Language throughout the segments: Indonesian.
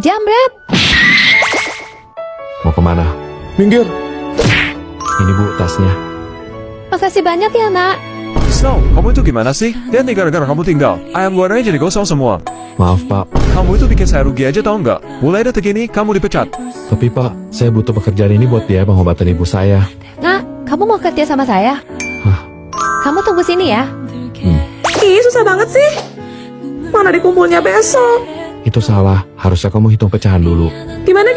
Jambret! Mau kemana? Minggir. Ini Bu, tasnya. Makasih banyak ya, Nak. Snow, kamu itu gimana sih? Lihat nih gara-gara kamu tinggal. Ayam gorengnya jadi gosong semua. Maaf Pak, Kamu itu bikin saya rugi aja tau nggak? Mulai detik ini, kamu dipecat. tapi Pak, saya butuh pekerjaan ini buat biaya pengobatan ibu saya. Nak, kamu mau kerja sama saya? Hah? Kamu tunggu sini ya. Ih, susah banget sih. Mana dikumpulnya besok? Itu salah, harusnya kamu hitung pecahan dulu. Gimana?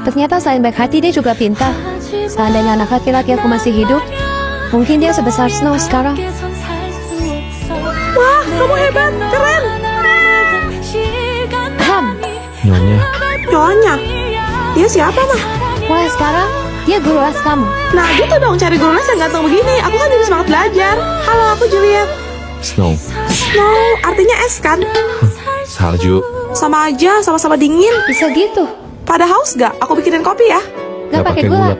Ternyata selain baik hati, dia juga pintar. Seandainya anak laki-laki aku masih hidup, mungkin dia sebesar Snow sekarang. Wah, kamu hebat, keren. Nyonya, Nyonya, dia siapa mah? Wah, sekarang dia guru les kamu. Nah gitu dong, cari guru les yang ganteng begini. Aku kan jadi semangat belajar. Halo, aku Juliet. Snow, Snow, artinya es kan? salju. Sama aja, sama-sama dingin. Bisa gitu. Pada haus gak? Aku bikinin kopi ya. Gak pakai gula.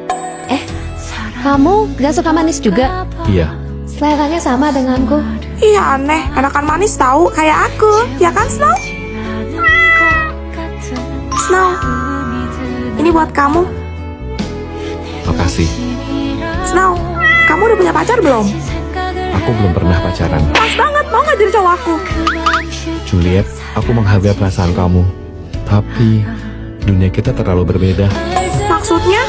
Kamu gak suka manis juga? Iya, Seleranya sama denganku. Iya aneh, enakan manis tahu kayak aku. Ya kan Snow? Snow, ini buat kamu. makasih. Snow, kamu udah punya pacar belum? Aku belum pernah pacaran. Pas banget, mau gak jadi cowok aku? Juliet, aku menghargai perasaan kamu. Tapi, dunia kita terlalu berbeda. Maksudnya?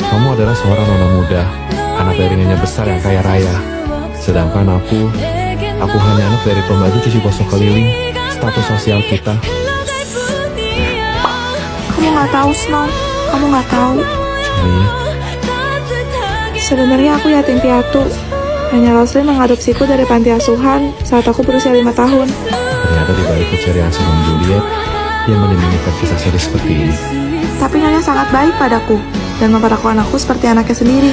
Kamu adalah seorang nona muda, anak dari nenek besar yang kaya raya. Sedangkan aku hanya anak dari pembantu cuci gosok keliling. Status sosial kita. Kamu gak tahu Snow, kamu gak tahu. Juliet, Sebenarnya aku yatim piatu. Hanya Roslyn mengadopsiku dari panti asuhan saat aku berusia 5 tahun. ternyata di balik keceriaan seorang Juliet yang menyembunyikan kisah sedih seperti ini. Tapi Nyonya sangat baik padaku dan memperlakukan aku seperti anaknya sendiri.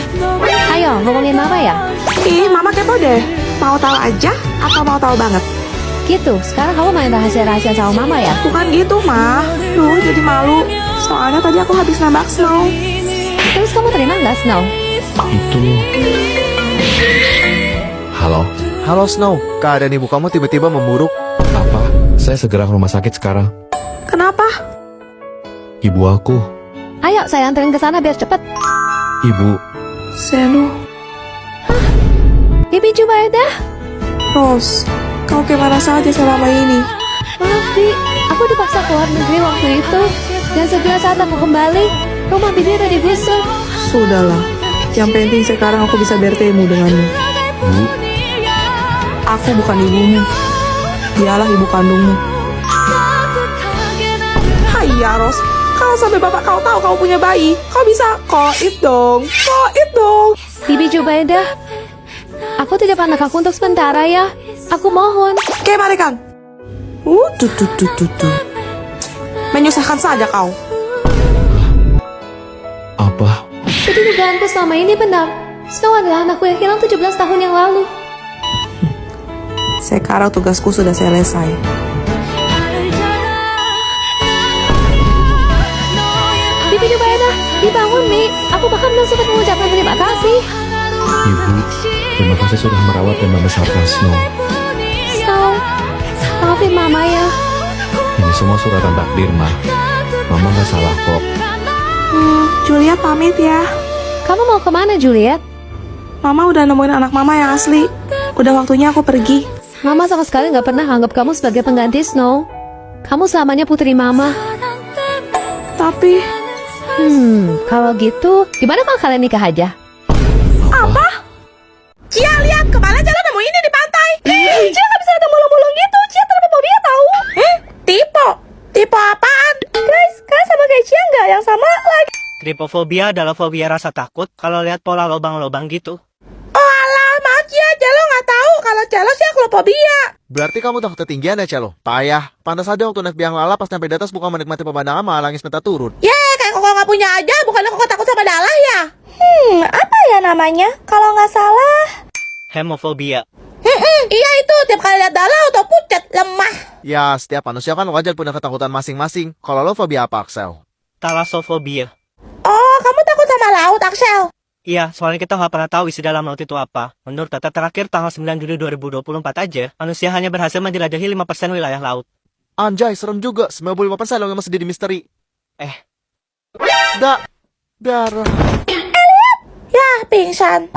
Ayo, ngomongin Mama ya. Ih, Mama kepo deh. Mau tahu aja atau mau tahu banget? Gitu, sekarang kamu main rahasia-rahasia sama Mama ya. Bukan gitu, Ma. Duh, jadi malu. Soalnya tadi aku habis nembak Snow. Terus kamu terima nggak, Snow? Itu... Halo, Halo Snow, keadaan ibu kamu tiba-tiba memburuk. apa? Saya segera ke rumah sakit sekarang. Kenapa? Ibu aku, Ayo, saya anterin ke sana biar cepet. ibu, Senu, Bibi Jubaida. Rose, kau kemana saja selama ini? Maaf, Bi. Aku dipaksa keluar negeri waktu itu. Dan segera saat aku kembali, rumah Bibi udah digusur. Sudahlah, yang penting sekarang aku bisa bertemu denganmu. Bu, Aku bukan ibumu. Dialah ibu kandungmu. Hai ya Ros, kalau sampai bapak kau tahu kau punya bayi, kau bisa koit dong. Bibi Jubaida, aku tidak anak aku untuk sementara ya. Aku mohon. Oke, mari Kang. Tuh. Menyusahkan saja kau. apa? Jadi dugaanku selama ini benar. Snow adalah anakku yang hilang 17 tahun yang lalu. Sekarang tugasku sudah selesai. Bibi Jubaida, dibangun, Mi. Aku bahkan belum sempat mengucapkan terima kasih. Ibu, terima kasih sudah merawat dan membesarkan Snow. Snow, maafin Mama ya. Ini semua suratan takdir, Ma. Mama gak salah kok. Julia pamit ya. Kamu mau kemana, Juliet? Mama udah nemuin anak mama yang asli. Udah waktunya aku pergi. Mama sama sekali nggak pernah anggap kamu sebagai pengganti Snow. Kamu selamanya putri Mama. Tapi Kalau gitu, gimana kalau kalian nikah aja? apa? Cia, lihat kemana jalan nemu ini di pantai. Cia nggak bisa datang bolong-bolong gitu. Cia terlalu mau dia tahu. Tipe apaan? Guys, kalian sama kayak Cia nggak? Yang sama lagi. Tripofobia adalah fobia rasa takut kalau lihat pola lubang-lubang gitu. Oh alah, maaf Cia, Celo nggak tahu kalau Celo sih aklopobia. Berarti kamu takut ketinggian ya, Celo? Payah. Pantas aja waktu naik biang lala pas sampai di atas bukan menikmati pemandangan malah nangis minta turun. Kayak kok nggak punya aja, bukannya kok takut sama Dalah ya? Apa ya namanya? Kalau nggak salah. Hemofobia. Iya itu, tiap kali lihat Dalah atau pucat, lemah. Ya, setiap manusia kan wajar punya ketakutan masing-masing. Kalau lo fobia apa, Axel? Talasofobia. Oh, kamu takut sama laut, Axel? Iya, soalnya kita nggak pernah tahu isi dalam laut itu apa. Menurut data terakhir tanggal 9 Juli 2024 aja, manusia hanya berhasil menjelajahi 5% wilayah laut. Anjay, serem juga. 98 saya lo masih di misteri. Eh. Darah. Ya, pingsan.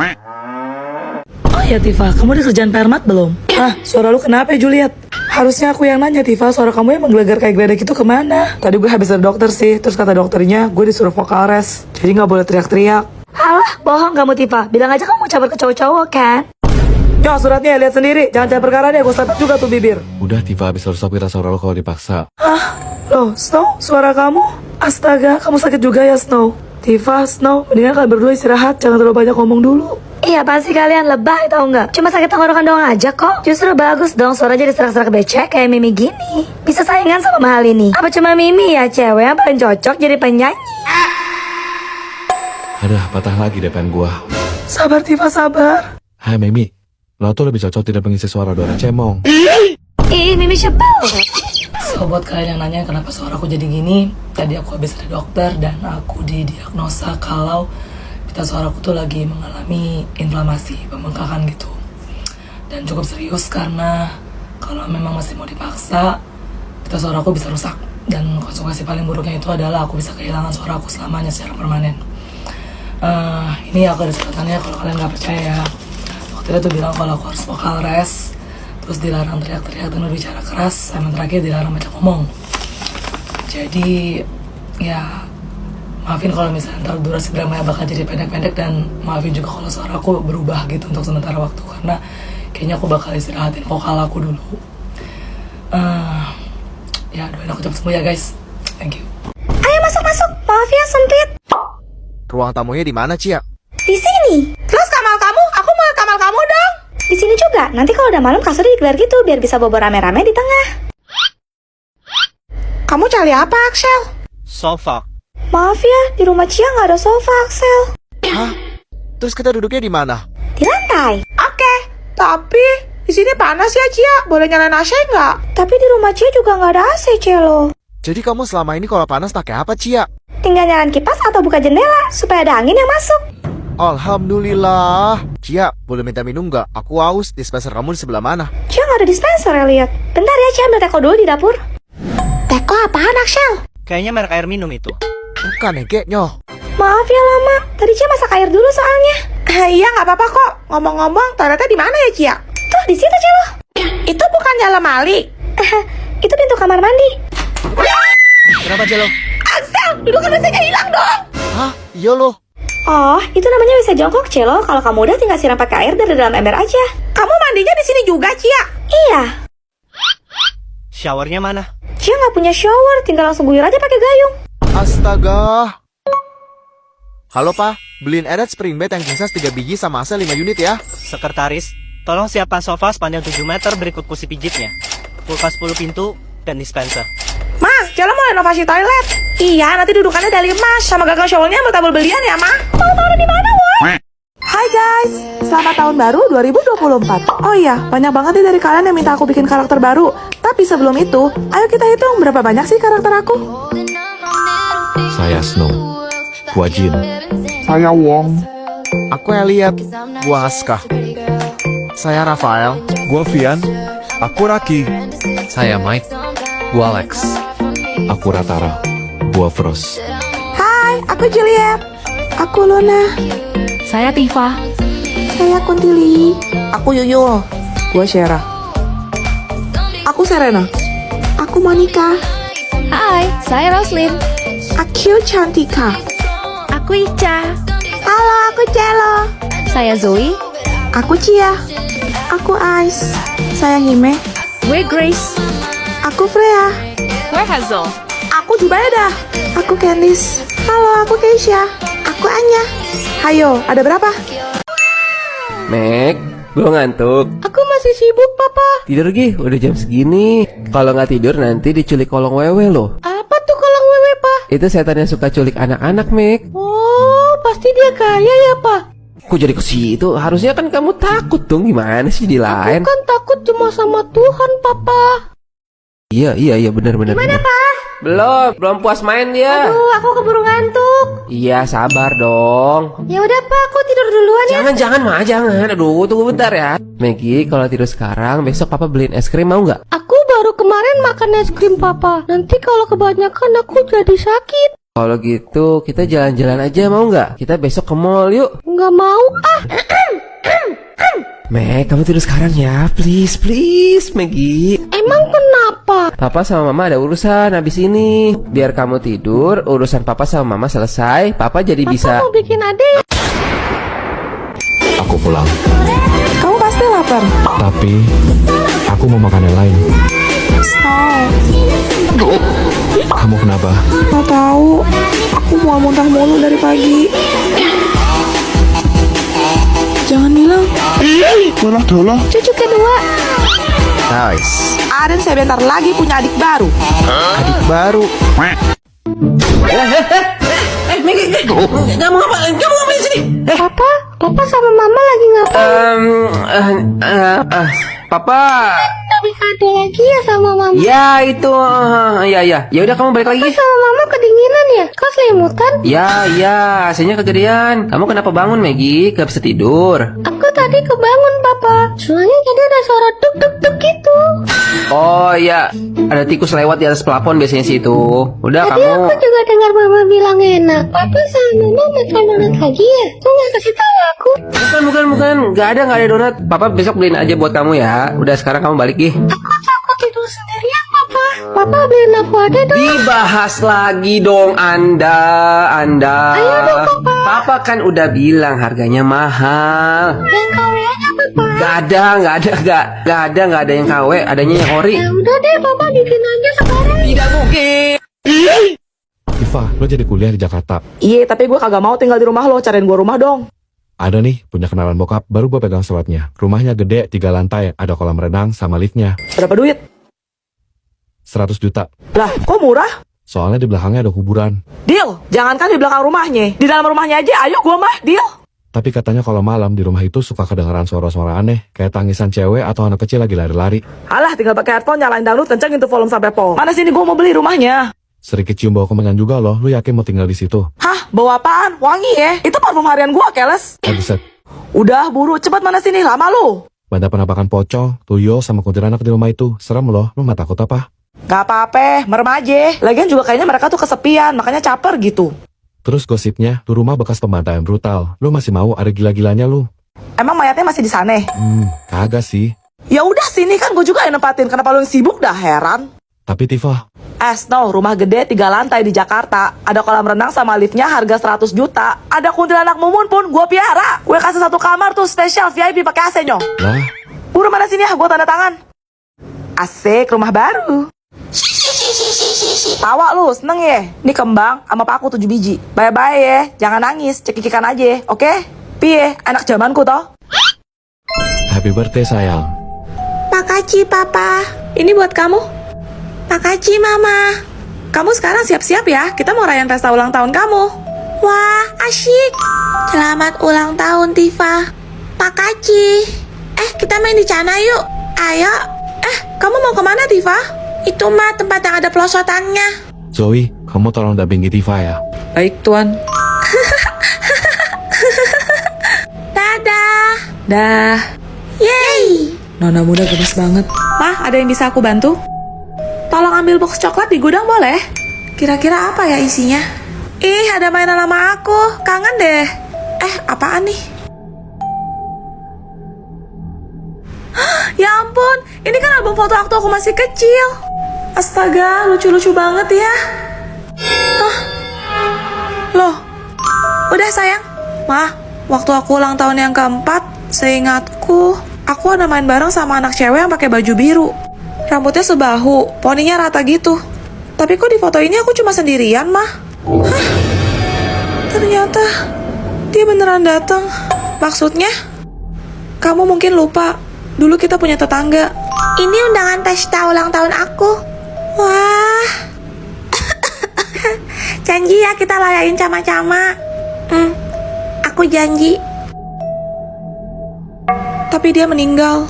Oh ya Tifa, kamu udah kerjaan permat belum? Suara lu kenapa ya Juliet? Harusnya aku yang nanya Tifa, suara kamu yang menggelegar kayak geledek itu kemana? Tadi gue habis dari dokter sih, terus kata dokternya gue disuruh vocal rest, jadi gak boleh teriak-teriak. Halah, bohong kamu Tifa, bilang aja kamu mau cabar ke cowok-cowok kan? Yo, suratnya lihat sendiri, jangan cari perkara deh, gue slapet juga tuh bibir. Udah Tifa, habis rusak kita suara lo kalau dipaksa. Loh, Snow, suara kamu? Astaga, kamu sakit juga ya Snow? Tifa, Snow, mendingan kalian berdua istirahat, jangan terlalu banyak ngomong dulu. Iya, pasti kalian lebay tau nggak? Cuma sakit tenggorokan doang aja kok. Justru bagus dong, suara jadi serak-serak becek kayak Mimi gini. Bisa saingan sama mahal ini. Apa cuma Mimi ya cewek yang paling cocok jadi penyanyi? Aduh, patah lagi depan gua. Sabar Tifa, sabar. Hai Mimi, lo tuh lebih cocok tidak mengisi suara orang cemong. Ih, Mimi sebel. So, buat kalian yang nanya kenapa suaraku jadi gini, tadi aku habis dari dokter dan aku didiagnosa kalau pita suaraku tuh lagi mengalami inflamasi, pembengkakan gitu. Dan cukup serius karena kalau memang masih mau dipaksa, pita suaraku bisa rusak. Dan konsekuensi paling buruknya itu adalah aku bisa kehilangan suaraku selamanya secara permanen. Ini aku ada catatannya kalau kalian nggak percaya. Waktu itu bilang kalau aku harus vocal rest, terus dilarang teriak-teriak dan berbicara keras, sama terakhir dilarang banyak ngomong. Jadi ya maafin kalau misalnya ntar durasi dramanya bakal jadi pendek-pendek, dan maafin juga kalau suara aku berubah gitu untuk sementara waktu, karena kayaknya aku bakal istirahatin vokal aku dulu. Ya doain aku cepat sembuh ya guys. Thank you. Ayo masuk. Maaf ya sempit. Ruang tamunya di mana, Cia? Di sini. Terus kamar kamu? Aku mau kamar kamu dong. Di sini juga. Nanti kalau udah malam kasurnya digelar gitu biar bisa bobo rame-rame di tengah. Kamu cari apa, Axel? Sofa. Maaf ya, di rumah Cia nggak ada sofa, Axel. Hah? Terus kita duduknya di mana? Di lantai. Oke, tapi di sini panas ya Cia. Boleh nyalain AC nggak? Tapi di rumah Cia juga nggak ada AC, Celo. Jadi kamu selama ini kalau panas pakai apa, Cia? Tinggal nyalain kipas atau buka jendela supaya ada angin yang masuk. Alhamdulillah. Cia, boleh minta minum nggak? Aku haus. Dispenser kamu di sebelah mana? Cia nggak ada dispenser ya, lihat. Bentar ya, Cia ambil teko dulu di dapur. Teko apaan, Axel? Kayaknya merek air minum itu. Bukan, Nyoh. Maaf ya lama, tadi Cia masak air dulu soalnya. Iya nggak apa-apa kok. Ngomong-ngomong, toiletnya di mana ya Cia? Tuh di situ Celo. Itu bukannya lemari. Itu pintu kamar mandi. Kenapa Jelo? Axel, dudukan WC-nya hilang dong. Hah? Iya loh. Oh, itu namanya WC jongkok Celo. Kalau kamu udah tinggal siram pakai air dari dalam ember aja. Kamu mandinya di sini juga Cia? Iya. Showernya mana? Cia nggak punya shower, tinggal langsung guyur aja pakai gayung. Astaga. Halo, Pak. Beliin Edet Spring Bed yang king size 3 biji sama AC 5 unit ya. Sekretaris, tolong siapkan sofa sepanjang 7 meter berikut kursi pijitnya, kulkas 10 pintu, dan dispenser. Ma, Celo mau renovasi toilet. Iya, nanti dudukannya dari emas sama gagang showernya ambil tabel belian ya, Ma. Mau taruh di mana, Woi? Hai guys, selamat tahun baru 2024. Oh iya, banyak banget nih dari kalian yang minta aku bikin karakter baru. Tapi sebelum itu, ayo kita hitung berapa banyak sih karakter aku. Saya Snow. Gua Jin. Saya Wong. Aku Elliot. Gua Aska. Saya Rafael. Gua Vian. Aku Raki. Saya Mike. Gua Alex. Aku Ratara. Gua Frost. Hai, aku Juliet. Aku Luna. Saya Tifa. Saya Kuntili. Aku Yuyul. Gua Shera. Aku Serena. Aku Monica. Hai, saya Roslyn. Aku Cantika. Aku Ica. Halo, aku Celo. Saya Zoe. Aku Cia. Aku Ice. Saya Hime. Gue Grace. Aku Freya. Gue Hazel. Aku Jubaida. Aku Candice. Halo, aku Keisha. Aku Anya. Hayo, ada berapa? Mek, belum ngantuk. Aku masih sibuk, Papa. Tidur Gi, udah jam segini. Kalau nggak tidur nanti diculik kolong wewe loh. Apa tuh kolong wewe, Pak? Itu setan yang suka culik anak-anak, Mek. Oh, pasti dia kaya ya, Pak? Kok jadi ke situ? Harusnya kan kamu takut dong. Gimana sih di lain? Kan takut cuma sama Tuhan, Papa. Iya benar. Gimana Pak? Belum puas main dia. Aduh, aku keburu ngantuk. Iya sabar dong. Ya udah Pak, aku tidur duluan ya. Jangan. Aduh, tunggu bentar ya. Maggie, kalau tidur sekarang, besok papa beliin es krim mau nggak? Aku baru kemarin makan es krim Papa. Nanti kalau kebanyakan aku jadi sakit. Kalau gitu, kita jalan-jalan aja mau nggak? Kita besok ke mall yuk. Nggak mau ah. Meg, kamu tidur sekarang ya, please, Maggie. Emang kenapa? Papa sama mama ada urusan habis ini. Biar kamu tidur, urusan papa sama mama selesai. Papa jadi bisa. Mau bikin adik. Aku pulang. Kamu pasti lapar. Tapi aku mau makan yang lain. Kamu kenapa? Gak tahu. Aku mau muntah mulu dari pagi. Jangan bilang. Cucu kedua. Nice. Aden saya bentar lagi punya adik baru. Adik baru. Kamu ngapain di sini? Papa sama Mama lagi ngapain? Papa. Tapi kado lagi ya sama Mama. Ya itu, ya. Ya udah kamu balik lagi. Sama Mama kedinginan ya? Kau selimutan? Ya, hasilnya kegedean. Kamu kenapa bangun, Maggie? Gak bisa tidur. Aku tadi kebangun Papa. Soalnya tadi ada suara duk duk duk gitu. Oh iya, ada tikus lewat di atas plafon biasanya sih itu. Udah Tadi kamu. aku juga dengar Mama bilang enak. Papa sama Mama makan donat lagi ya? Kok nggak kasih tahu aku? Bukan. Gak ada donat. Papa besok beliin aja buat kamu ya. Udah sekarang kamu balik Gi. Aku takut tidur sendirian Papa. Papa beliin aku ada dong. Dibahas lagi dong Anda. Ayo dong, Papa. Papa kan udah bilang harganya mahal. Yang KW aja Papa. Gak ada yang KW, adanya yang ori. Ya udah deh Papa bikin aja sekarang. Tidak mungkin. Iva, lo jadi kuliah di Jakarta. Iya, tapi gue kagak mau tinggal di rumah lo. Cariin gue rumah dong. Ada nih, punya kenalan bokap, baru gue pegang suratnya. Rumahnya gede, 3 lantai, ada kolam renang sama liftnya. Berapa duit? 100 juta. Lah, kok murah? Soalnya di belakangnya ada kuburan. Deal. Jangankan di belakang rumahnya. Di dalam rumahnya aja, ayo gue mah. Deal. Tapi katanya kalau malam di rumah itu suka kedengaran suara-suara aneh, kayak tangisan cewek atau anak kecil lagi lari-lari. Alah, tinggal pakai headphone, nyalain dangdut, kencengin tuh volume sampai pol. Mana sini gue mau beli rumahnya. Sedikit cium bau kemenyan juga loh, lu yakin mau tinggal di situ? Hah, bau apaan? Wangi ya? Itu parfum harian gue, keles. Buset, Udah, buru, cepat mana sini, lama lu. benda penampakan pocong, tuyul sama kuntilanak di rumah itu. Serem loh, lu gak takut apa? Gak apa-apa, merem aja. Lagian juga kayaknya mereka tuh kesepian, makanya caper gitu. Terus gosipnya, tuh rumah bekas pembantaian brutal. Lu masih mau ada gila-gilanya lu? Emang mayatnya masih di sana? Kagak sih. Ya udah sini kan gue juga yang nempatin. Kenapa lu yang sibuk dah, heran. Tapi Tifa, No, rumah gede 3 lantai di Jakarta. Ada kolam renang sama liftnya harga 100 juta. Ada kuntilanak mumun pun gue piara. Gue kasih 1 kamar tuh spesial VIP pakai AC nyong. lah, Buru mana sini ya, gue tanda tangan. Asik, rumah baru. Tawa lu, seneng ya? Ini kembang sama paku 7 biji. Bye-bye ya, jangan nangis, cekikikan aja, oke? Piye, anak zamanku toh? happy birthday sayang. Makasih papa. Ini buat kamu. Makasih mama. Kamu sekarang siap-siap ya, kita mau rayain pesta ulang tahun kamu. Wah, asyik. Selamat ulang tahun Tifa. Makasih. Kita main di sana yuk. Ayo. Kamu mau kemana Tifa? Itu mah tempat yang ada pelosotannya. Zoe, kamu tolong dampingi Tifa ya. Baik tuan. Dadah. Dah. Yeay. Nona muda gemes banget. Mah, ada yang bisa aku bantu? Tolong ambil box coklat di gudang boleh? Kira-kira apa ya isinya? Ih, ada mainan lama aku. Kangen deh. Apaan nih? Ya ampun, ini kan album foto waktu aku masih kecil. Astaga, lucu-lucu banget ya. Loh, udah sayang. Mah, waktu aku ulang tahun yang keempat, seingatku, aku ada main bareng sama anak cewek yang pakai baju biru. Rambutnya sebahu, poninya rata gitu. Tapi kok di foto ini aku cuma sendirian, Mah? Hah? Ternyata dia beneran datang. Maksudnya? Kamu mungkin lupa, dulu kita punya tetangga. Ini undangan pesta ulang tahun aku. Wah. Janji ya kita layain sama-sama. Aku janji. Tapi dia meninggal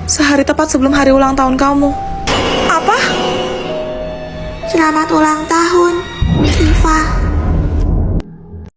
sehari tepat sebelum hari ulang tahun kamu. Apa? Selamat ulang tahun, Miss Iva.